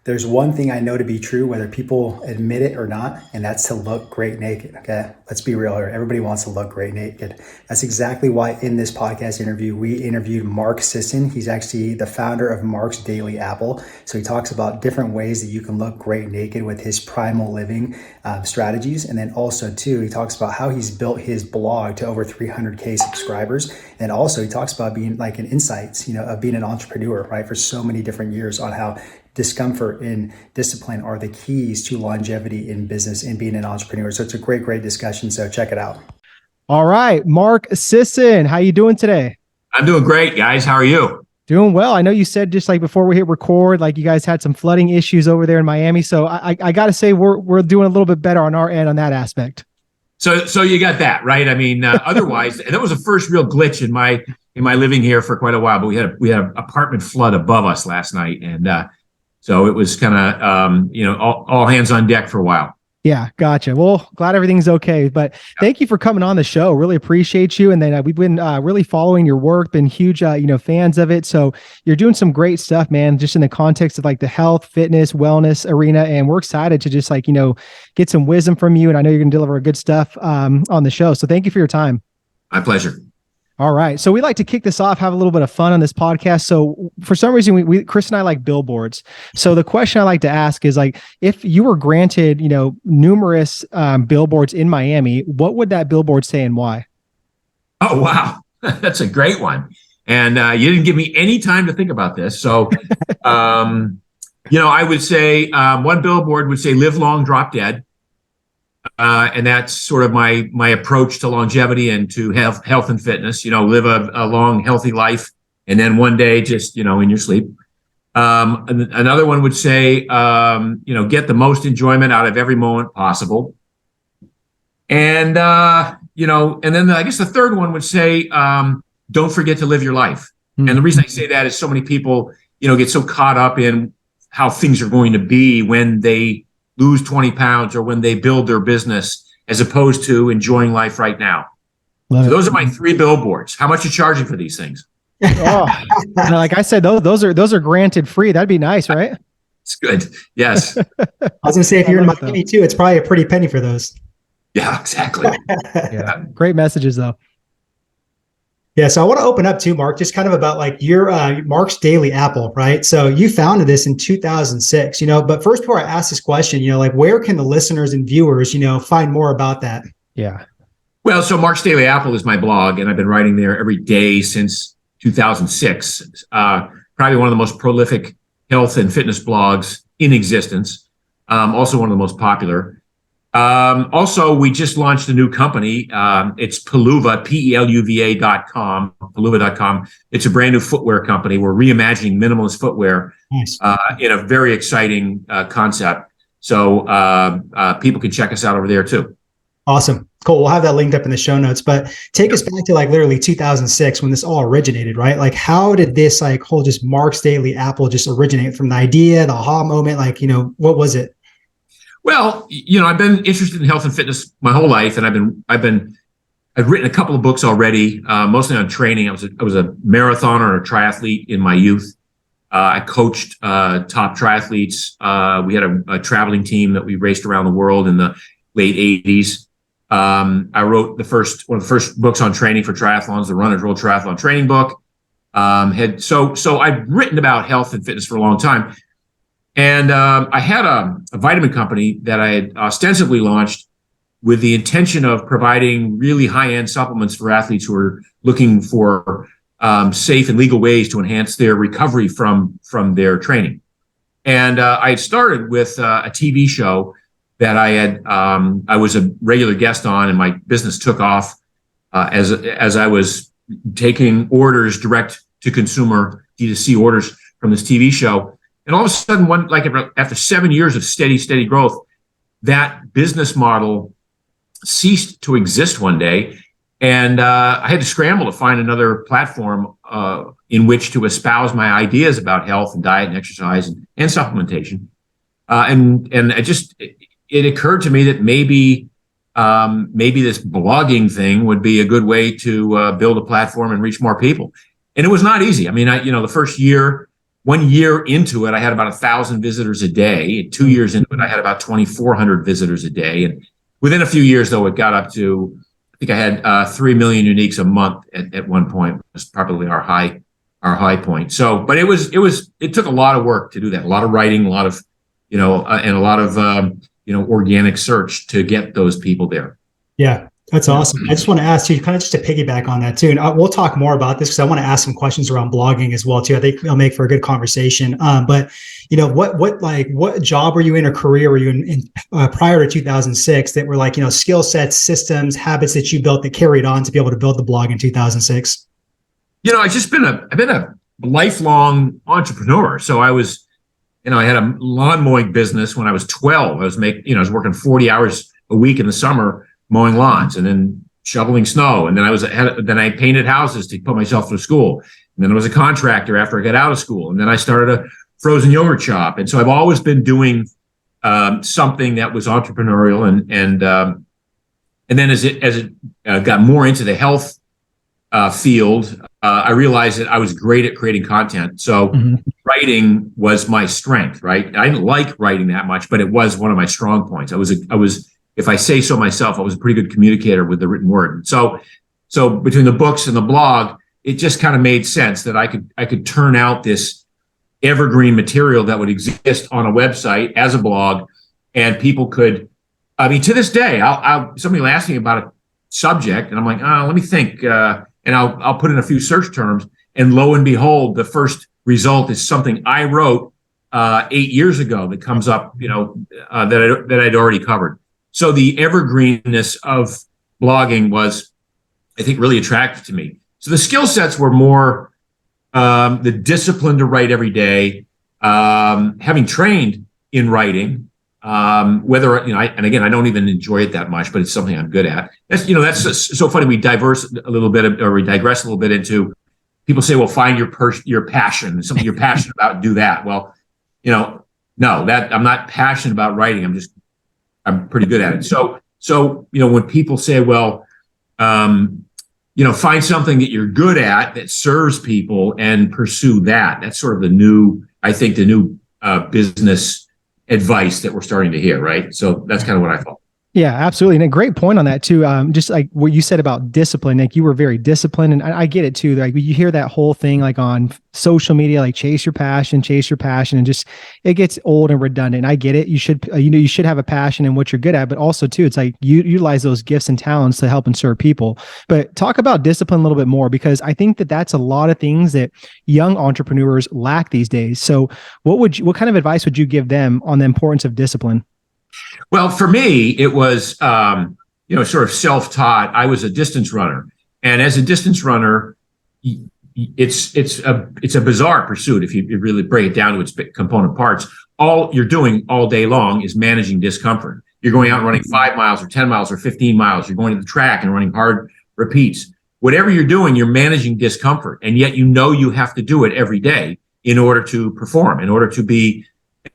There's one thing I know to be true, whether people admit it or not, and that's to look great naked. Okay. Let's be real here. Everybody wants to look great naked. That's exactly why in this podcast interview, we interviewed Mark Sisson. He's actually the founder of Mark's Daily Apple. So he talks about different ways that you can look great naked with his Primal living strategies. And then also too, he talks about how he's built his blog to over 300K subscribers. And also he talks about being like an insights, of being an entrepreneur, right? For so many different years on how discomfort and discipline are the keys to longevity in business and being an entrepreneur. So it's a great, great discussion. So check it out. All right. Mark Sisson, how you doing today? I'm doing great, guys. How are you? Doing well. I know you said just like before we hit record, like you guys had some flooding issues over there in Miami. So I got to say we're doing a little bit better on our end on that aspect. So you got that, right? I mean, otherwise, and that was the first real glitch in my living here for quite a while. But we had an apartment flood above us last night, and so it was kind of all hands on deck for a while. Yeah, gotcha. Well, glad everything's okay. But thank you for coming on the show. Really appreciate you. And then we've been really following your work, been huge, fans of it. So you're doing some great stuff, man, just in the context of like the health, fitness, wellness arena. And we're excited to just get some wisdom from you. And I know you're going to deliver good stuff on the show. So thank you for your time. My pleasure. All right. So we like to kick this off, have a little bit of fun on this podcast. So for some reason, Chris and I like billboards. So the question I like to ask is like, if you were granted, numerous billboards in Miami, what would that billboard say and why? Oh, wow. That's a great one. And you didn't give me any time to think about this. So, I would say one billboard would say live long, drop dead. And that's sort of my approach to longevity and to health and fitness, live a long, healthy life. And then one day, just, in your sleep. Another one would say, get the most enjoyment out of every moment possible. And, and then I guess the third one would say, don't forget to live your life. Mm-hmm. And the reason I say that is so many people, get so caught up in how things are going to be when they lose 20 pounds or when they build their business, as opposed to enjoying life right now. So those are my three billboards. How much are you charging for these things? Oh, like I said, those are granted free. That'd be nice, right? It's good. Yes. I was going to say, if you're in Miami too, it's probably a pretty penny for those. Yeah, exactly. Yeah. Great messages though. Yeah, so I want to open up too, Mark, just kind of about like your Mark's Daily Apple, right? So you founded this in 2006, but first before I ask this question, where can the listeners and viewers, find more about that? Yeah. Well, so Mark's Daily Apple is my blog, and I've been writing there every day since 2006. Probably one of the most prolific health and fitness blogs in existence. Also one of the most popular. Also, we just launched a new company. It's Peluva, Peluva.com, Peluva.com. It's a brand new footwear company. We're reimagining minimalist footwear. Nice. In a very exciting concept. So people can check us out over there too. Awesome. Cool. We'll have that linked up in the show notes, but take us back to like literally 2006 when this all originated, right? Like how did this whole just Mark's Daily Apple just originate from the idea, the aha moment? What was it? Well, I've been interested in health and fitness my whole life, and I've written a couple of books already, mostly on training. I was a marathoner or a triathlete in my youth. I coached top triathletes. We had a traveling team that we raced around the world in the late 80s. I wrote one of the first books on training for triathlons, the Runner's World Triathlon Training book. So I've written about health and fitness for a long time. And I had a vitamin company that I had ostensibly launched with the intention of providing really high-end supplements for athletes who are looking for safe and legal ways to enhance their recovery from their training. And I had started with a TV show that I was a regular guest on, and my business took off as I was taking orders direct to consumer D2C orders from this TV show. And all of a sudden, after 7 years of steady growth, that business model ceased to exist one day. And I had to scramble to find another platform in which to espouse my ideas about health and diet and exercise and supplementation. And it occurred to me that maybe this blogging thing would be a good way to build a platform and reach more people. And it was not easy. I mean, the first year 1 year into it, I had about 1,000 visitors a day. 2 years into it, I had about 2,400 visitors a day. And within a few years, though, it got up to, I think I had 3 million uniques a month at one point. It was probably our high point. So, but it took a lot of work to do that. A lot of writing, a lot of, and a lot of, organic search to get those people there. Yeah. That's awesome. I just want to ask you kind of just to piggyback on that too. And we'll talk more about this because I want to ask some questions around blogging as well too. I think it'll make for a good conversation. But what job were you in or career were you in prior to 2006 that were like, skill sets, systems, habits that you built that carried on to be able to build the blog in 2006? I've been a lifelong entrepreneur. So I was, I had a lawn mowing business when I was 12. I was working 40 hours a week in the summer mowing lawns and then shoveling snow. And then I painted houses to put myself through school. And then I was a contractor after I got out of school. And then I started a frozen yogurt shop. And so I've always been doing something that was entrepreneurial. And then as it got more into the health field, I realized that I was great at creating content. So writing was my strength, right? I didn't like writing that much, but it was one of my strong points. I was, if I say so myself, I was a pretty good communicator with the written word. So between the books and the blog, it just kind of made sense that I could turn out this evergreen material that would exist on a website as a blog, and people could. I mean, to this day, somebody will ask me about a subject, and I'm like, let me think, and I'll put in a few search terms, and lo and behold, the first result is something I wrote 8 years ago that comes up, that I'd already covered. So the evergreenness of blogging was, I think, really attractive to me. So the skill sets were more the discipline to write every day, having trained in writing, whether, and again, I don't even enjoy it that much, but it's something I'm good at. That's so funny. We digress a little bit into, people say, well, find your passion, something you're passionate about, and do that. Well, no, that I'm not passionate about writing. I'm pretty good at it. So when people say, well, find something that you're good at that serves people and pursue that. That's sort of the new business advice that we're starting to hear, right? So that's kind of what I thought. Yeah, absolutely. And a great point on that too. Just like what you said about discipline, like you were very disciplined, and I get it too. Like you hear that whole thing like on social media, like chase your passion, and just, it gets old and redundant. I get it. You should, you should have a passion in what you're good at, but also too, it's like you utilize those gifts and talents to help and serve people. But talk about discipline a little bit more, because I think that that's a lot of things that young entrepreneurs lack these days. So what kind of advice would you give them on the importance of discipline? Well, for me, it was, sort of self-taught. I was a distance runner, and as a distance runner, it's a bizarre pursuit. If you really break it down to its component parts, all you're doing all day long is managing discomfort. You're going out and running 5 miles or 10 miles or 15 miles. You're going to the track and running hard repeats. Whatever you're doing, you're managing discomfort, and yet you have to do it every day in order to perform, in order to be,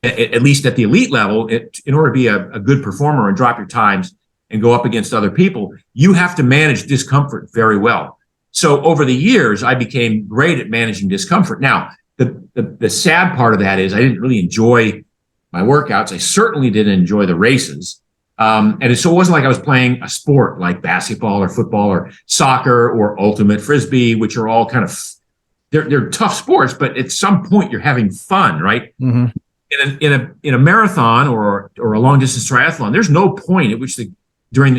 at least at the elite level, in order to be a good performer and drop your times and go up against other people, you have to manage discomfort very well. So over the years, I became great at managing discomfort. Now, the sad part of that is I didn't really enjoy my workouts. I certainly didn't enjoy the races. And so it wasn't like I was playing a sport like basketball or football or soccer or ultimate frisbee, which are all kind of, they're tough sports, but at some point you're having fun, right? Mm-hmm. In a marathon or a long distance triathlon, there's no point at which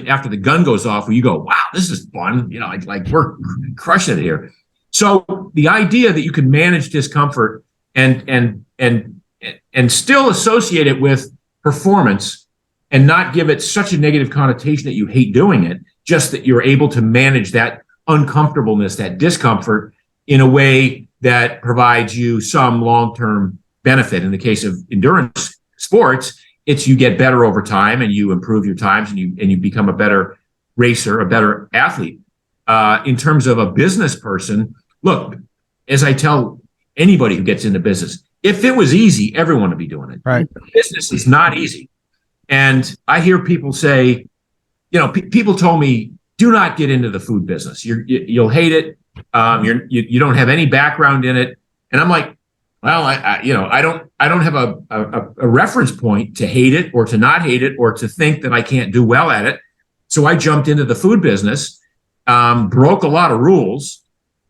after the gun goes off where you go, wow, this is fun. Like we're crushing it here. So the idea that you can manage discomfort and still associate it with performance and not give it such a negative connotation that you hate doing it, just that you're able to manage that uncomfortableness, that discomfort in a way that provides you some long-term benefit. In the case of endurance sports, it's you get better over time and you improve your times and you become a better racer, a better athlete. In terms of a business person, look, as I tell anybody who gets into business, if it was easy, everyone would be doing it. Right. Business is not easy. And I hear people say, people told me, do not get into the food business. You'll hate it. You don't have any background in it. And I'm like, Well, I don't have a reference point to hate it or to not hate it or to think that I can't do well at it. So I jumped into the food business, broke a lot of rules,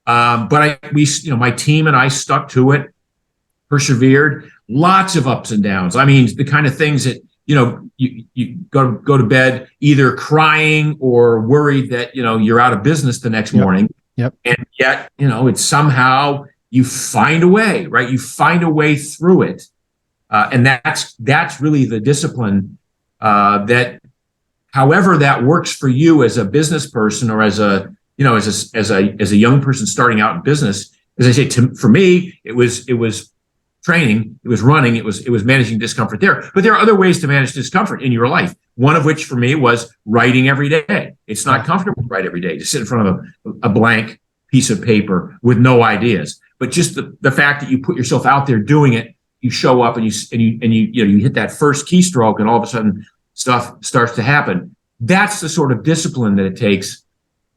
but my team and I stuck to it, persevered. Lots of ups and downs. I mean, the kind of things that you go to bed either crying or worried that you're out of business the next morning. Yep. And yet it's somehow you find a way, right? You find a way through it, and that's really the discipline that, however that works for you as a business person or as a young person starting out in business. As I say, for me, it was training, it was running, it was managing discomfort there. But there are other ways to manage discomfort in your life. One of which for me was writing every day. It's not comfortable to write every day, to sit in front of a blank piece of paper with no ideas. But just the fact that you put yourself out there doing it, you show up and you hit that first keystroke, and all of a sudden stuff starts to happen. That's the sort of discipline that it takes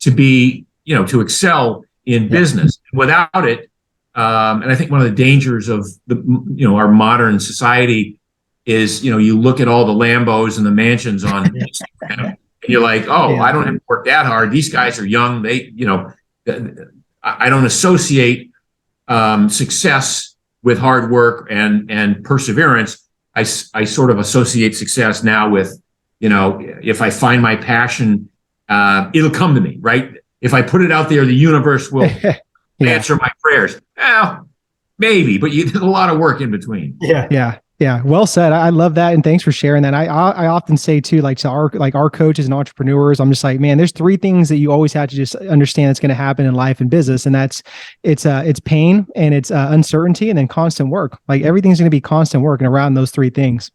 to be, to excel in business. Without it, and I think one of the dangers of our modern society is, you look at all the Lambos and the mansions on Instagram, and you're like, I don't have to work that hard. These guys are young. I don't associate success with hard work and perseverance. I sort of associate success now with, if I find my passion, it'll come to me, right? If I put it out there, the universe will answer my prayers. Well, maybe, but you did a lot of work in between. Yeah. Well said. I love that. And thanks for sharing that. I often say too, to our coaches and entrepreneurs, I'm just like, man, there's three things that you always have to just understand that's going to happen in life and business. And that's it's pain, and it's uncertainty, and then constant work. Like everything's going to be constant work and around those three things.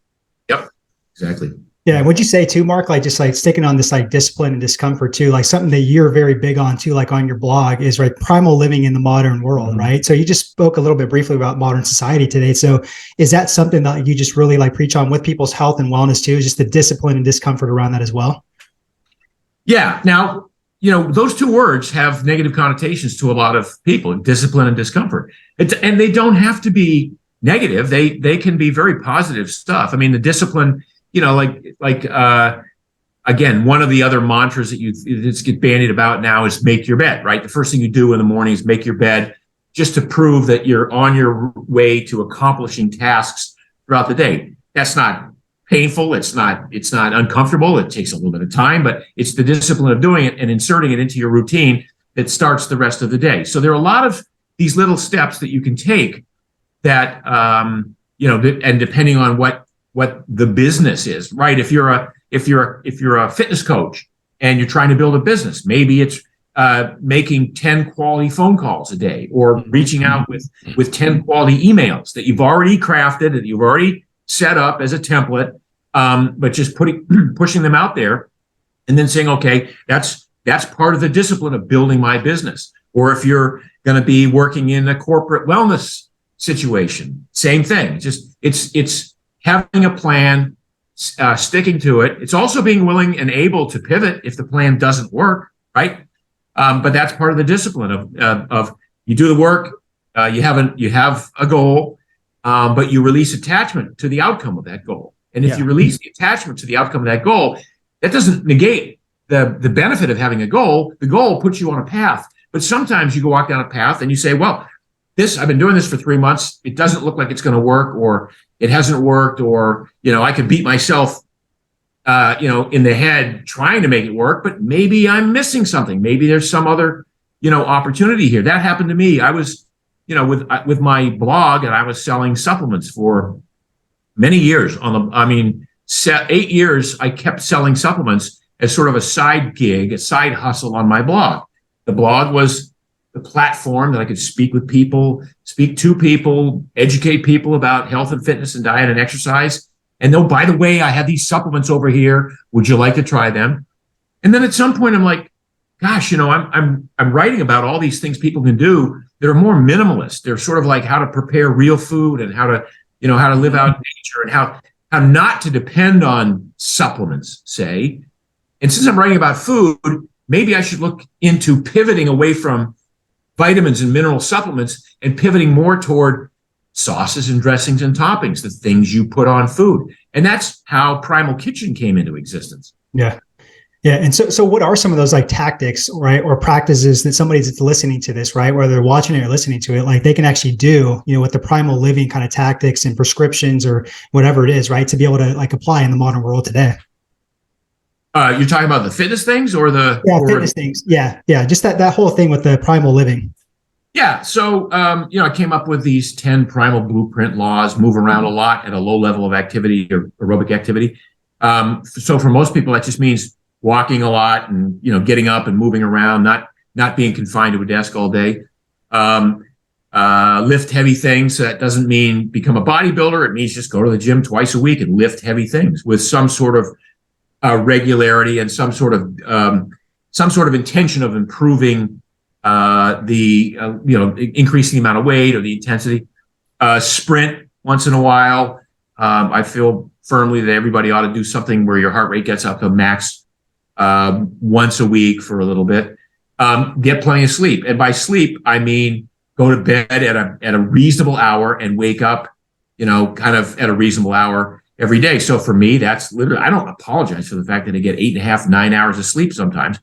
Yep, exactly. Yeah. Would you say too, Mark, just sticking on this discipline and discomfort too, something that you're very big on too, on your blog is primal living in the modern world, right? So you just spoke a little bit briefly about modern society today. So is that something that you just really preach on with people's health and wellness too, is just the discipline and discomfort around that as well? Yeah. Now, those two words have negative connotations to a lot of people, discipline and discomfort. And they don't have to be negative. They can be very positive stuff. I mean, the discipline, again, one of the other mantras that just get bandied about now is make your bed, right? The first thing you do in the morning is make your bed, just to prove that you're on your way to accomplishing tasks throughout the day. That's not painful. It's not uncomfortable. It takes a little bit of time, but it's the discipline of doing it and inserting it into your routine that starts the rest of the day. So there are a lot of these little steps that you can take that, and depending on what the business is, right? If you're a fitness coach and you're trying to build a business, maybe it's making 10 quality phone calls a day, or reaching out with 10 quality emails that you've already crafted, that you've already set up as a template, but just pushing them out there, and then saying, okay, that's part of the discipline of building my business. Or if you're going to be working in a corporate wellness situation, same thing. It's having a plan, sticking to it. It's also being willing and able to pivot if the plan doesn't work, right? But that's part of the discipline of you do the work, you have a goal, but you release attachment to the outcome of that goal. And if you release the attachment to the outcome of that goal, that doesn't negate the benefit of having a goal. The goal puts you on a path. But sometimes you go walk down a path and you say, well, I've been doing this for 3 months. It doesn't look like it's going to work, or it hasn't worked, or, I could beat myself, in the head trying to make it work, but maybe I'm missing something. Maybe there's some other, opportunity here. That happened to me. I was, with my blog, and I was selling supplements for many years 8 years. I kept selling supplements as sort of a side gig, a side hustle on my blog. The blog was the platform that I could speak to people, educate people about health and fitness and diet and exercise. And oh, by the way, I have these supplements over here. Would you like to try them? And then at some point I'm like, gosh, I'm writing about all these things people can do that are more minimalist. They're sort of like how to prepare real food, and how to live out nature, and how not to depend on supplements, say. And since I'm writing about food, maybe I should look into pivoting away from vitamins and mineral supplements and pivoting more toward sauces and dressings and toppings, the things you put on food. And that's how Primal Kitchen came into existence. Yeah. Yeah. And so what are some of those like tactics, right? Or practices that somebody that's listening to this, right? Whether they're watching it or listening to it, like they can actually do, with the primal living kind of tactics and prescriptions or whatever it is, right? To be able to like apply in the modern world today. You're talking about the fitness things or fitness things. Yeah. Yeah. Just that whole thing with the primal living. Yeah. So, I came up with these 10 primal blueprint laws, move around a lot at a low level of activity or aerobic activity. So for most people, that just means walking a lot and, getting up and moving around, not being confined to a desk all day. Lift heavy things. That doesn't mean become a bodybuilder. It means just go to the gym twice a week and lift heavy things with some sort of regularity and some sort of intention of improving increasing the amount of weight or the intensity. Sprint once in a while. I feel firmly that everybody ought to do something where your heart rate gets up to max once a week for a little bit. Get plenty of sleep. And by sleep, I mean go to bed at a reasonable hour and wake up, kind of at a reasonable hour every day. So for me, that's literally, I don't apologize for the fact that I get 8.5, 9 hours of sleep sometimes.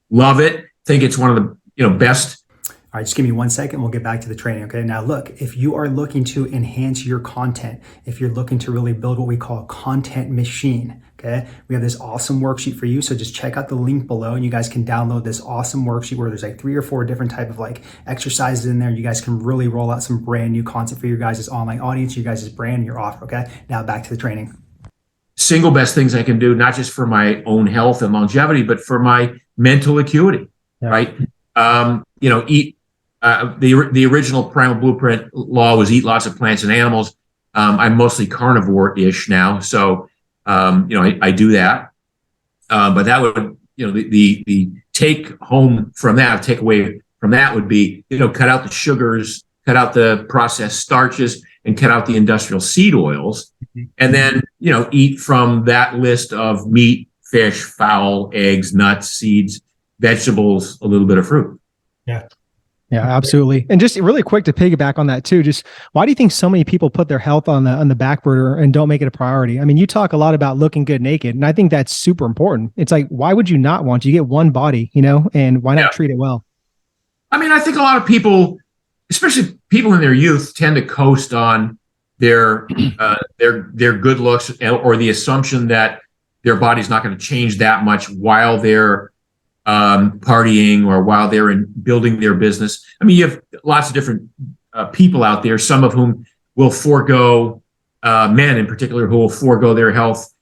Love it. Think it's one of the best. All right, just give me 1 second. We'll get back to the training. Okay. Now look, if you are looking to enhance your content, if you're looking to really build what we call a content machine, okay, we have this awesome worksheet for you. So just check out the link below and you guys can download this awesome worksheet where there's like 3 or 4 different type of like exercises in there. You guys can really roll out some brand new content for your guys' online audience, your guys' brand, your offer. Okay. Now back to the training. Single best things I can do, not just for my own health and longevity, but for my mental acuity, right? Eat. The original Primal Blueprint law was eat lots of plants and animals. I'm mostly carnivore-ish now, so I do that. But that would, the take home from that, take away from that would be, cut out the sugars, cut out the processed starches, and cut out the industrial seed oils, and then eat from that list of meat, fish, fowl, eggs, nuts, seeds, vegetables, a little bit of fruit. Yeah. Yeah, absolutely. And just really quick to piggyback on that too, just why do you think so many people put their health on the back burner and don't make it a priority? I mean, you talk a lot about looking good naked, and I think that's super important. It's like, why would you not want? You get one body, and why not treat it well? I mean, I think a lot of people, especially people in their youth, tend to coast on their good looks or the assumption that their body's not going to change that much while they're partying or while they're building their business. I mean, you have lots of different people out there, some of whom will forego, men in particular, who will forego their health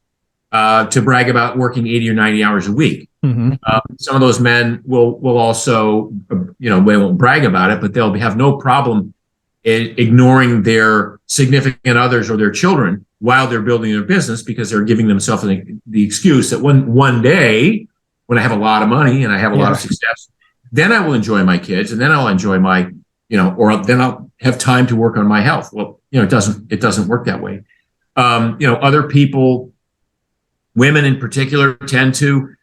to brag about working 80 or 90 hours a week. Mm-hmm. Some of those men will also, they won't brag about it, but they'll have no problem ignoring their significant others or their children while they're building their business, because they're giving themselves the excuse that one day, when I have a lot of money and I have a lot of success, then I will enjoy my kids, and then I'll enjoy my, or then I'll have time to work on my health. Well, it doesn't work that way. Other people, women in particular, tend to,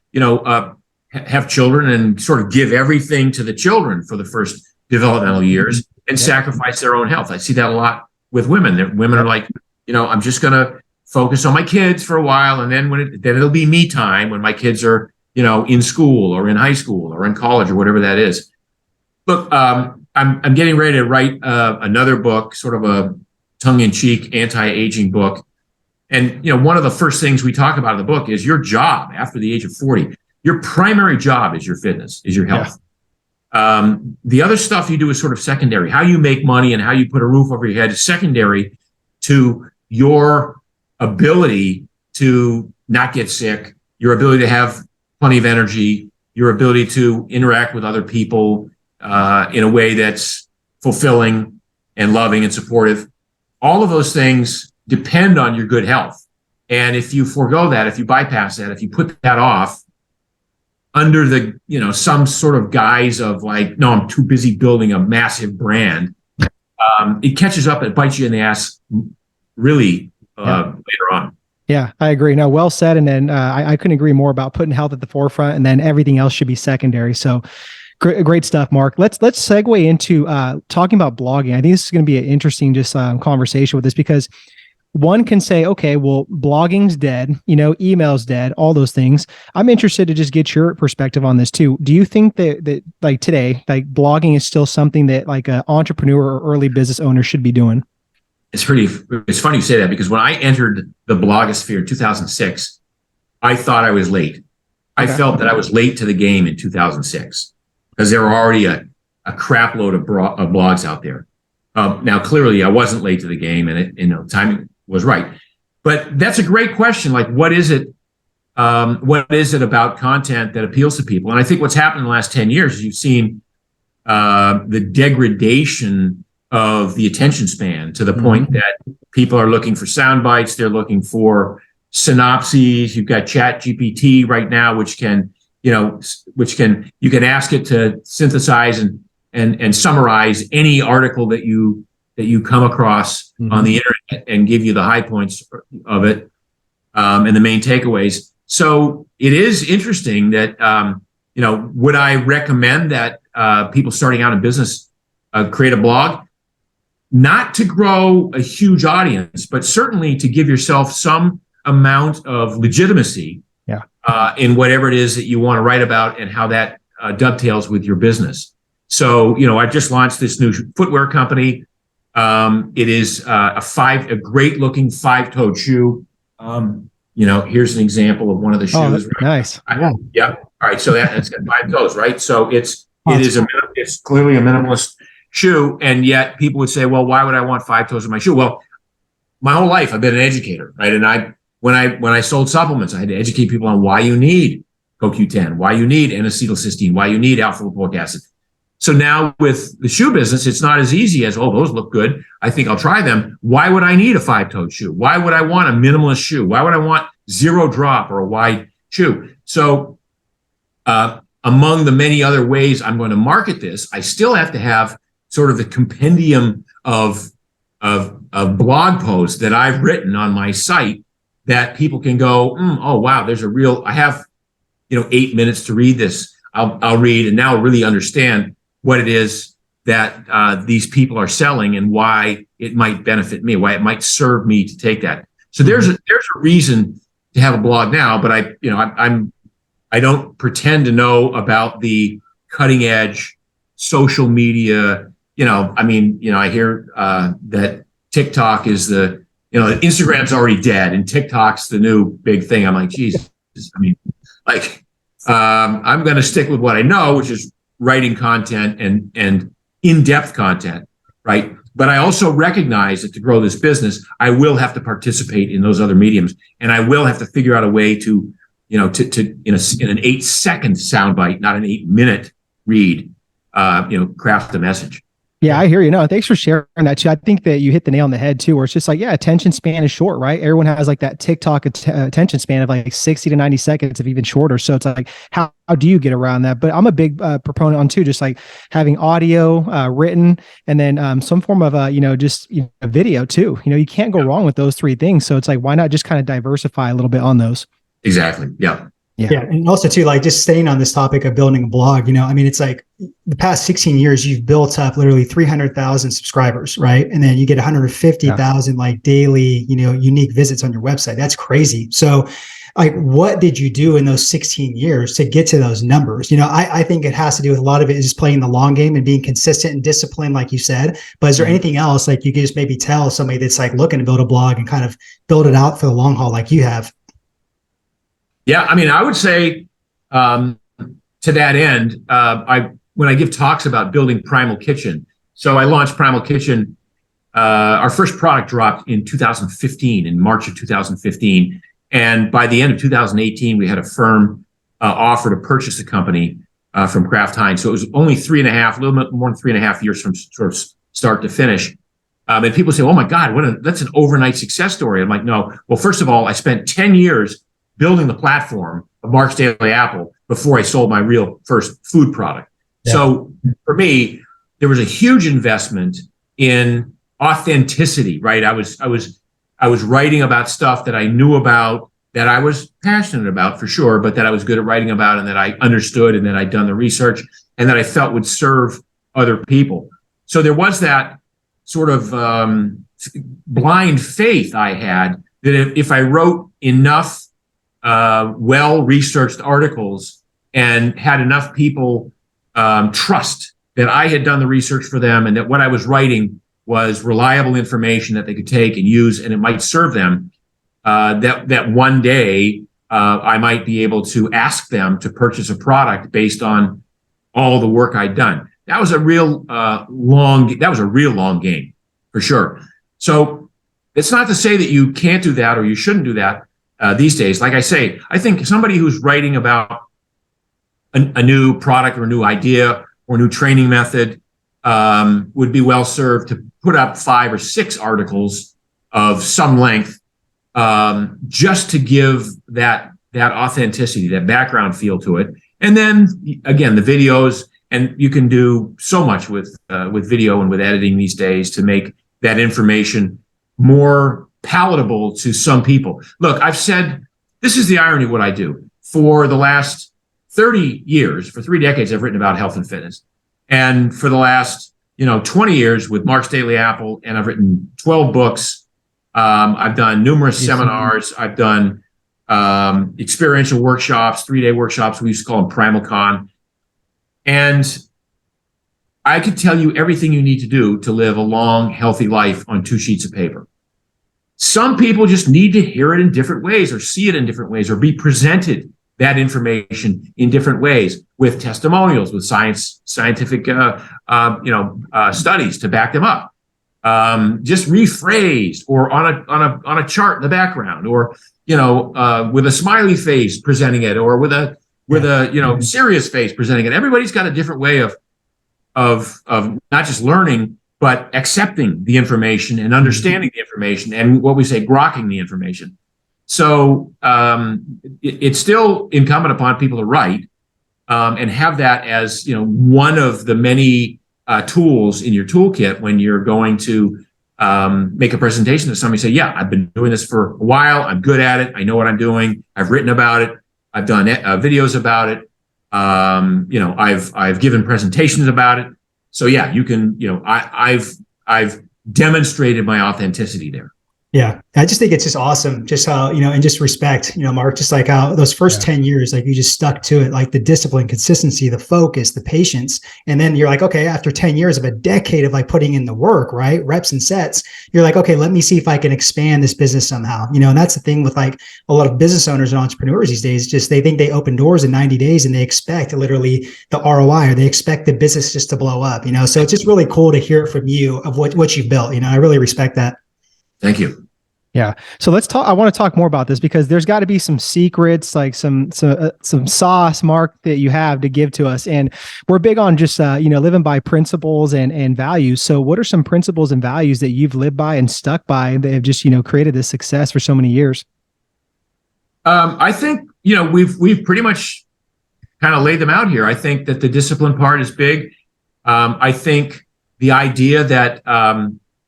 have children and sort of give everything to the children for the first developmental years and sacrifice their own health. I see that a lot with women. Women are like, I'm just going to focus on my kids for a while, and then then it'll be me time when my kids are, in school or in high school or in college or whatever that is. Look, I'm getting ready to write another book, sort of a tongue-in-cheek anti-aging book. And, one of the first things we talk about in the book is your job after the age of 40. Your primary job is your fitness, is your health. Yeah. The other stuff you do is sort of secondary. How you make money and how you put a roof over your head is secondary to your ability to not get sick, your ability to have plenty of energy, your ability to interact with other people in a way that's fulfilling and loving and supportive. All of those things depend on your good health. And if you forego that, if you bypass that, if you put that off under the, some sort of guise of like, no, I'm too busy building a massive brand, it catches up and bites you in the ass really later on. Yeah, I agree. No, well said. And then I couldn't agree more about putting health at the forefront, and then everything else should be secondary. So Great stuff, Mark. Let's segue into talking about blogging. I think this is going to be an interesting conversation with this, because one can say, okay, well, blogging's dead, email's dead, all those things. I'm interested to just get your perspective on this too. Do you think that like today, like blogging is still something that like an entrepreneur or early business owner should be doing? It's funny you say that, because when I entered the blogosphere in 2006, I thought I was late. I felt that I was late to the game in 2006 because there were already a crap load of blogs out there. Now, clearly I wasn't late to the game, and timing was right. But that's a great question. Like, what is it about content that appeals to people? And I think what's happened in the last 10 years is you've seen the degradation of the attention span to the point that people are looking for sound bites. They're looking for synopses. You've got Chat GPT right now, which can you can ask it to synthesize and summarize any article that you come across on the internet and give you the high points of it and the main takeaways. So it is interesting that, would I recommend that people starting out in business create a blog? Not to grow a huge audience, but certainly to give yourself some amount of legitimacy in whatever it is that you want to write about and how that dovetails with your business. So, I've just launched this new footwear company. It is a great looking 5-toed shoe. Here's an example of one of the shoes. Nice. Yeah. All right. So it's got 5 toes, right? So it's clearly a minimalist shoe. And yet people would say, well, why would I want 5 toes in my shoe? Well, my whole life I've been an educator, right? And when I sold supplements, I had to educate people on why you need CoQ10, why you need N-acetylcysteine, why you need alpha-lipoic acid. So now with the shoe business, it's not as easy as, those look good, I think I'll try them. Why would I need a 5-toed shoe? Why would I want a minimalist shoe? Why would I want 0 drop or a wide shoe? So among the many other ways I'm going to market this, I still have to have sort of the compendium of blog posts that I've written on my site that people can go, oh, wow, I have, 8 minutes to read this. I'll read and now really understand what it is that these people are selling and why it might benefit me, why it might serve me to take that. So there's a reason to have a blog now, but I don't pretend to know about the cutting edge social media. I hear that TikTok is Instagram's already dead and TikTok's the new big thing. I'm like, Jesus. I'm going to stick with what I know, which is writing content and in-depth content, right? But I also recognize that to grow this business, I will have to participate in those other mediums, and I will have to figure out a way to in an 8-second soundbite, not an 8-minute read, craft a message. Yeah, I hear you. No, thanks for sharing that too. I think that you hit the nail on the head too, where it's just like, attention span is short, right? Everyone has like that TikTok attention span of like 60 to 90 seconds, if even shorter. So it's like, how do you get around that? But I'm a big proponent on too, just like having audio written and then some form of a video too. You can't go wrong with those 3 things. So it's like, why not just kind of diversify a little bit on those? Exactly. Yeah. Yeah. And also too, like just staying on this topic of building a blog, it's like the past 16 years, you've built up literally 300,000 subscribers, right? And then you get 150,000 like daily, unique visits on your website. That's crazy. So like, what did you do in those 16 years to get to those numbers? I think it has to do with a lot of it is just playing the long game and being consistent and disciplined, like you said. But is there anything else like you could just maybe tell somebody that's like looking to build a blog and kind of build it out for the long haul like you have? Yeah, I would say to that end, when I give talks about building Primal Kitchen, so I launched Primal Kitchen. Our first product dropped in 2015, in March of 2015. And by the end of 2018, we had a firm offer to purchase the company from Kraft Heinz. So it was only a little bit more than 3.5 years from sort of start to finish. And people say, oh my God, that's an overnight success story. I'm like, no. Well, first of all, I spent 10 years building the platform of Mark's Daily Apple before I sold my real first food product. Yeah. So for me, there was a huge investment in authenticity, right? I was writing about stuff that I knew about, that I was passionate about for sure, but that I was good at writing about and that I understood and that I'd done the research. and that I felt would serve other people. So there was that sort of blind faith I had that if I wrote enough well-researched articles and had enough people trust that I had done the research for them and that what I was writing was reliable information that they could take and use and it might serve them, that one day I might be able to ask them to purchase a product based on all the work I'd done. That was a real long game for sure. So it's not to say that you can't do that or you shouldn't do that these days. Like I say, I think somebody who's writing about a new product or a new idea or new training method would be well served to put up 5 or 6 articles of some length just to give that authenticity, that background feel to it. And then again, the videos, and you can do so much with video and with editing these days to make that information more palatable to some people. Look, I've said, this is the irony of what I do. For the last 30 years, for 3 decades, I've written about health and fitness. And for the last, 20 years with Mark's Daily Apple, and I've written 12 books. I've done numerous seminars. I've done experiential workshops, 3-day workshops. We used to call them Primal Con. And I could tell you everything you need to do to live a long, healthy life on 2 sheets of paper. Some people just need to hear it in different ways or see it in different ways or be presented that information in different ways with testimonials, with scientific studies to back them up. Just rephrased or on a chart in the background, or with a smiley face presenting it, or with a serious face presenting it. Everybody's got a different way of not just learning, but accepting the information and understanding the information, and what we say, grokking the information. So it's still incumbent upon people to write and have that as one of the many tools in your toolkit when you're going to make a presentation to somebody. Say, yeah, I've been doing this for a while. I'm good at it. I know what I'm doing. I've written about it. I've done videos about it. I've given presentations about it. So yeah, you can. I've demonstrated my authenticity there. Yeah, I just think it's just awesome, just how, and just respect, Mark, just like how those first 10 years, like you just stuck to it, like the discipline, consistency, the focus, the patience. And then you're like, okay, after 10 years of a decade of like putting in the work, right? Reps and sets, you're like, okay, let me see if I can expand this business somehow, and that's the thing with like a lot of business owners and entrepreneurs these days, just they think they open doors in 90 days and they expect literally the ROI, or they expect the business just to blow up, so it's just really cool to hear it from you of what you've built. I really respect that. Thank you. Yeah. So let's talk. I want to talk more about this because there's got to be some secrets, like some sauce, Mark, that you have to give to us. And we're big on just, living by principles and values. So what are some principles and values that you've lived by and stuck by that have just, created this success for so many years? I think, we've pretty much kind of laid them out here. I think that the discipline part is big. I think the idea that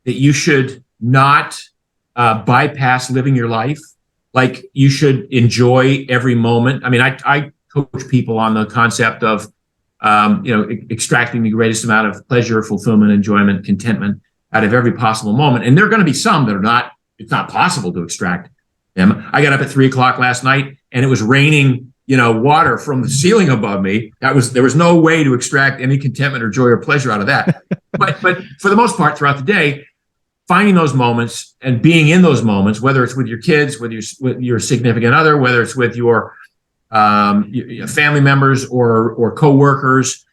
you should not bypass living your life. Like, you should enjoy every moment. I mean, I coach people on the concept of, extracting the greatest amount of pleasure, fulfillment, enjoyment, contentment out of every possible moment. And there are going to be some that it's not possible to extract them. I got up at 3:00 last night and it was raining, water from the ceiling above me. There was no way to extract any contentment or joy or pleasure out of that. But for the most part, throughout the day, finding those moments and being in those moments, whether it's with your kids, with your significant other, whether it's with your family members or coworkers,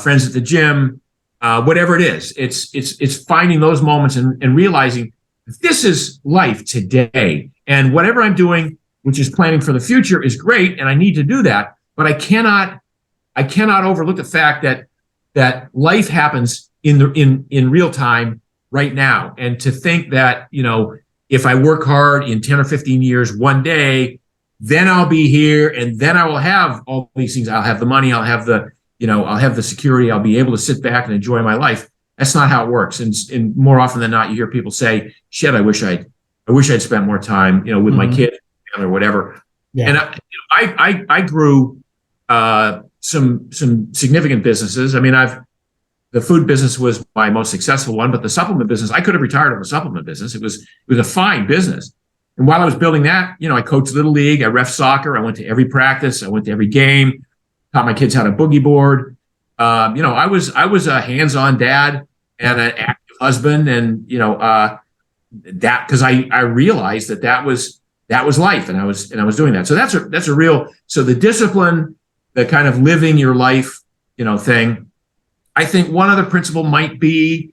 friends at the gym, whatever it is, it's finding those moments and realizing this is life today, and whatever I'm doing, which is planning for the future, is great, and I need to do that. But I cannot overlook the fact that life happens in real time right now. And to think that, if I work hard in 10 or 15 years, one day, then I'll be here and then I will have all these things. I'll have the money, I'll have the security, I'll be able to sit back and enjoy my life. That's not how it works. And more often than not, you hear people say, shit, I wish I'd spent more time, with my kids or whatever. Yeah. And I grew some significant businesses. I mean, the food business was my most successful one, but the supplement business, I could have retired from the supplement business. It was a fine business. And while I was building that, I coached Little League, I ref soccer, I went to every practice, I went to every game, taught my kids how to boogie board. I was a hands-on dad and an active husband, and that because I realized that was life, and I was doing that. So that's a real, so the discipline, the kind of living your life, thing. I think one other principle might be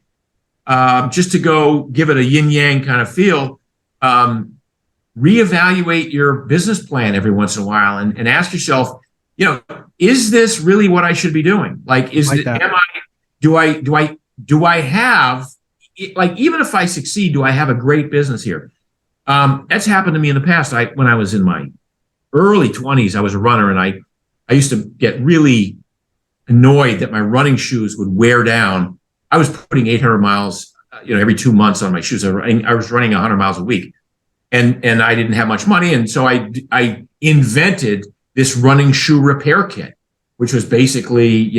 just to go give it a yin yang kind of feel. Reevaluate your business plan every once in a while and ask yourself, is this really what I should be doing? Like, do I have, like, even if I succeed, do I have a great business here? That's happened to me in the past. When I was in my early 20s, I was a runner, and I used to get really annoyed that my running shoes would wear down. I was putting 800 miles, every 2 months on my shoes. I was running 100 miles a week, and I didn't have much money. And so I invented this running shoe repair kit, which was basically,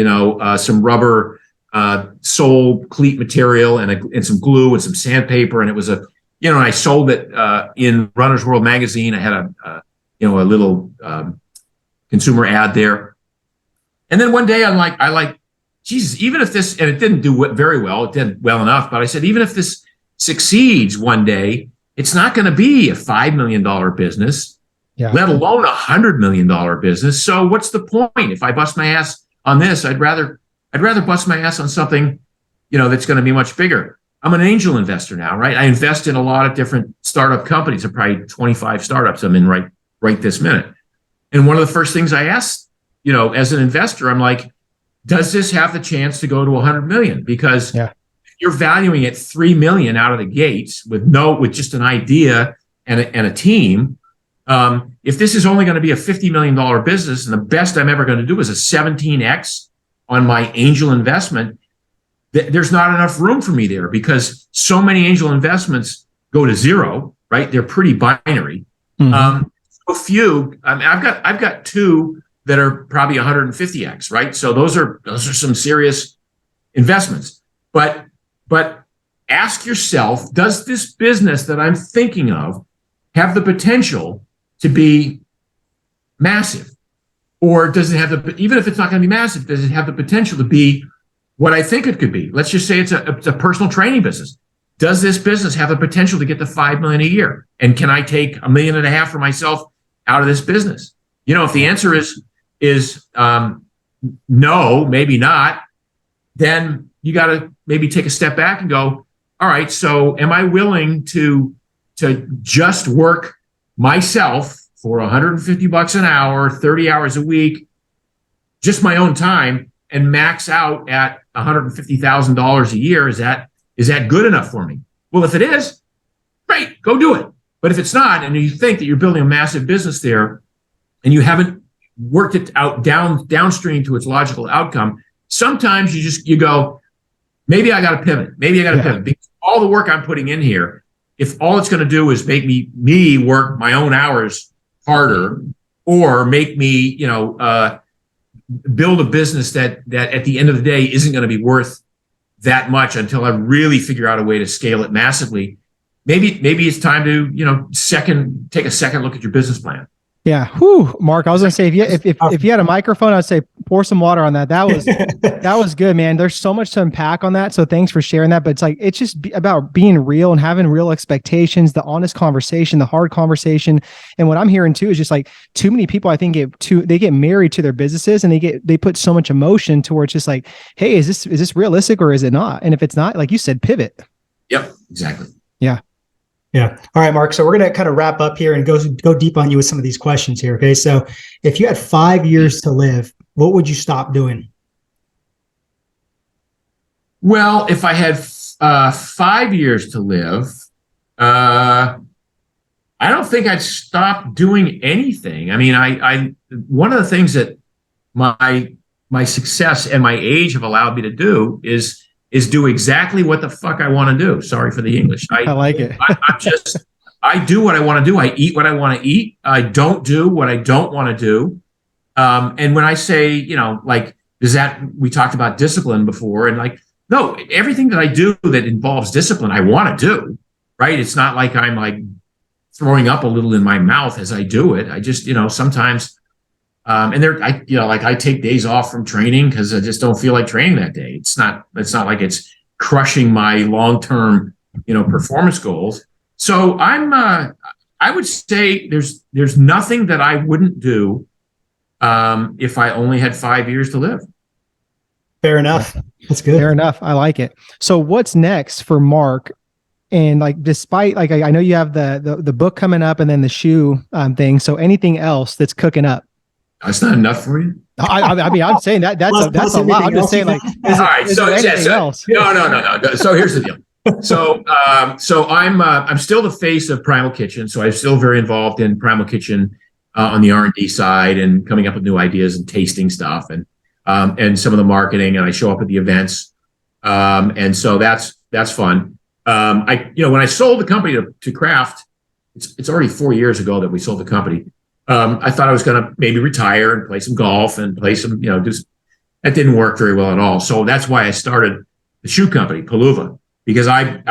some rubber sole cleat material and some glue and some sandpaper. And it was and I sold it in Runner's World magazine. I had a little consumer ad there. And then one day I like, Jesus, even if this, and it didn't do very well, it did well enough, but I said, even if this succeeds one day, it's not going to be a $5 million business, let alone a $100 million business. So what's the point? If I bust my ass on this, I'd rather bust my ass on something, that's going to be much bigger. I'm an angel investor now, right? I invest in a lot of different startup companies. There are probably 25 startups I'm in right this minute. And one of the first things I asked, as an investor, I'm like, does this have the chance to go to 100 million? Because you're valuing it 3 million out of the gates with just an idea and a team. If this is only going to be a $50 million business, and the best I'm ever going to do is a 17x on my angel investment, there's not enough room for me there, because so many angel investments go to zero, right? They're pretty binary. Mm-hmm. So few. I mean, I've got two that are probably 150x, right? So those are some serious investments. But ask yourself, does this business that I'm thinking of have the potential to be massive? Or does it have even if it's not going to be massive, does it have the potential to be what I think it could be? Let's just say it's a personal training business. Does this business have the potential to get to 5 million a year? And can I take $1.5 million for myself out of this business? If the answer is no, maybe not, then you got to maybe take a step back and go, all right, so am I willing to just work myself for $150 an hour, 30 hours a week, just my own time, and max out at $150,000 a year? Is that good enough for me? Well, if it is, great, go do it. But if it's not, and you think that you're building a massive business there, and you haven't worked it out downstream to its logical outcome, sometimes you go, maybe I got to pivot. Maybe I got to pivot, because all the work I'm putting in here, if all it's going to do is make me work my own hours harder, or make me, build a business that at the end of the day isn't going to be worth that much until I really figure out a way to scale it massively, maybe it's time to, take a second look at your business plan. Yeah. Whew, Mark, I was going to say, if you had a microphone, I'd say pour some water on that. That was good, man. There's so much to unpack on that. So thanks for sharing that. But it's just about being real and having real expectations, the honest conversation, the hard conversation. And what I'm hearing too is just like too many people, I think they get married to their businesses, and they put so much emotion towards just like, hey, is this realistic or is it not? And if it's not, like you said, pivot. Yep, exactly. Yeah. Yeah. All right, Mark. So we're going to kind of wrap up here and go deep on you with some of these questions here. Okay. So if you had 5 years to live, what would you stop doing? Well, if I had 5 years to live, I don't think I'd stop doing anything. I mean, I one of the things that my success and my age have allowed me to do is do exactly what the fuck I want to do. Sorry for the English. I like it. I do what I want to do. I eat what I want to eat. I don't do what I don't want to do. And when I say, like, we talked about discipline before, and like, no, everything that I do that involves discipline, I want to do, right? It's not like I'm like throwing up a little in my mouth as I do it. I just, sometimes, I take days off from training because I just don't feel like training that day. It's not like it's crushing my long-term, performance goals. So I would say there's nothing that I wouldn't do if I only had 5 years to live. Fair enough. That's good. Fair enough. I like it. So what's next for Mark? And like, despite like, I know you have the book coming up and then the shoe thing. So anything else that's cooking up? That's not enough for you. I mean, I'm saying that's a lot. I'm just saying, like, all right. So anything else? No. So here's the deal. So I'm still the face of Primal Kitchen. So I'm still very involved in Primal Kitchen on the R&D side and coming up with new ideas and tasting stuff and some of the marketing. And I show up at the events, and so that's fun. When I sold the company to Kraft, it's already 4 years ago that we sold the company. I thought I was going to maybe retire and play some golf and play some, that didn't work very well at all. So that's why I started the shoe company, Paluva, because I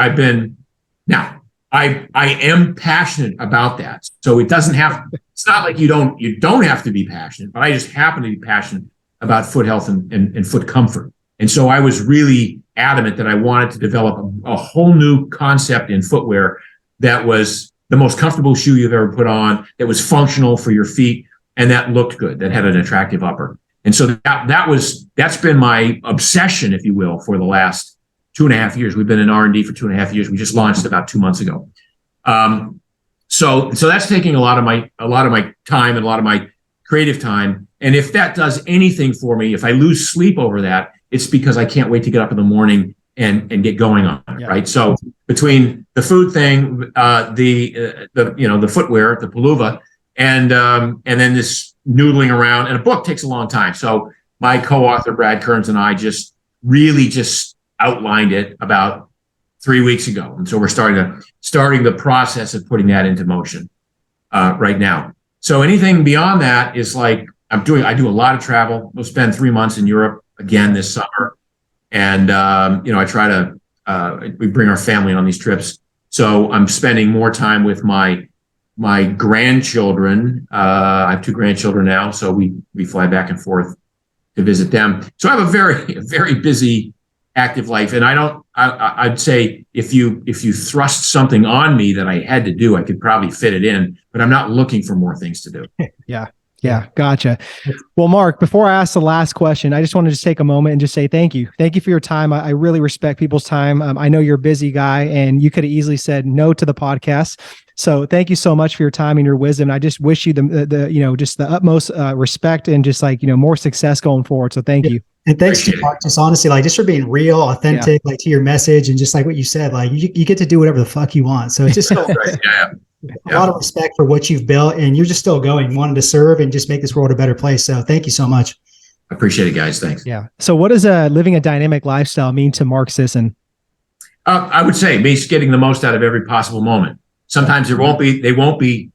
am passionate about that. So it's not like you don't have to be passionate, but I just happen to be passionate about foot health and foot comfort. And so I was really adamant that I wanted to develop a whole new concept in footwear that was the most comfortable shoe you've ever put on, that was functional for your feet, and that looked good, that had an attractive upper. And so that's been my obsession, if you will, for the last 2.5 years. We've been in R&D for 2.5 years. We just launched about 2 months ago. So that's taking a lot of my time and a lot of my creative time. And if that does anything for me, if I lose sleep over that, it's because I can't wait to get up in the morning and get going on it, right? So between the food thing, the footwear, the Paluva, and then this noodling around, and a book takes a long time. So my co-author Brad Kearns and I just outlined it about 3 weeks ago, and so we're starting the process of putting that into motion right now. So anything beyond that is like I do a lot of travel. We'll spend 3 months in Europe again this summer. And, I try to, we bring our family on these trips. So I'm spending more time with my grandchildren. I have 2 grandchildren now. So we fly back and forth to visit them. So I have a very busy, active life. And I'd say if you thrust something on me that I had to do, I could probably fit it in, but I'm not looking for more things to do. Yeah. Gotcha. Well, Mark, before I ask the last question, I just wanted to take a moment and just say thank you. Thank you for your time. I really respect people's time. I know you're a busy guy and you could have easily said no to the podcast. So thank you so much for your time and your wisdom. I just wish you just the utmost respect and just more success going forward. So thank you. And thanks to Mark, just honestly, just for being real, authentic, to your message, and just like what you said, you get to do whatever the fuck you want. So it's just so a lot of respect for what you've built, and you're just still going, wanting to serve and just make this world a better place. So thank you so much. I appreciate it, guys. Thanks. Yeah. So what does living a dynamic lifestyle mean to Mark Sisson? I would say getting the most out of every possible moment. Sometimes they won't be,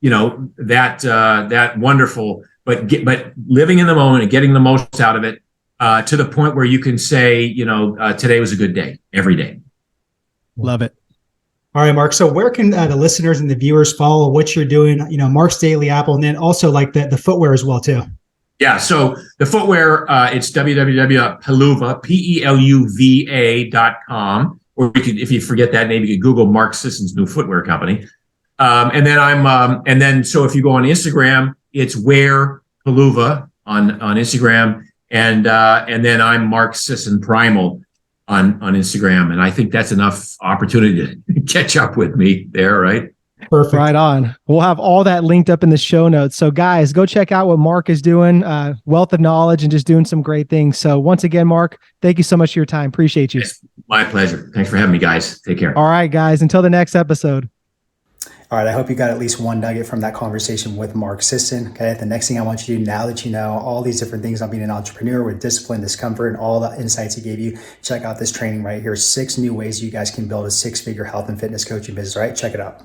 that wonderful, but living in the moment and getting the most out of it to the point where you can say, today was a good day every day. Love it. All right, Mark. So where can the listeners and the viewers follow what you're doing, Mark's Daily Apple, and then also the footwear as well too? Yeah. So the footwear, it's www.peluva, PELUVA.com. Or if you forget that name, you can Google Mark Sisson's new footwear company. And then so if you go on Instagram, it's Wear Paluva on Instagram. And then I'm Mark Sisson Primal on Instagram. And I think that's enough opportunity to catch up with me there, right? Perfect. Right on. We'll have all that linked up in the show notes. So guys, go check out what Mark is doing, wealth of knowledge and just doing some great things. So once again, Mark, thank you so much for your time. Appreciate you. It's my pleasure. Thanks for having me, guys. Take care. All right, guys, until the next episode. All right, I hope you got at least one nugget from that conversation with Mark Sisson. Okay, the next thing I want you to do, now that you know all these different things on being an entrepreneur with discipline, discomfort, and all the insights he gave you, check out this training right here. 6 new ways you guys can build a 6-figure health and fitness coaching business. Right, check it out.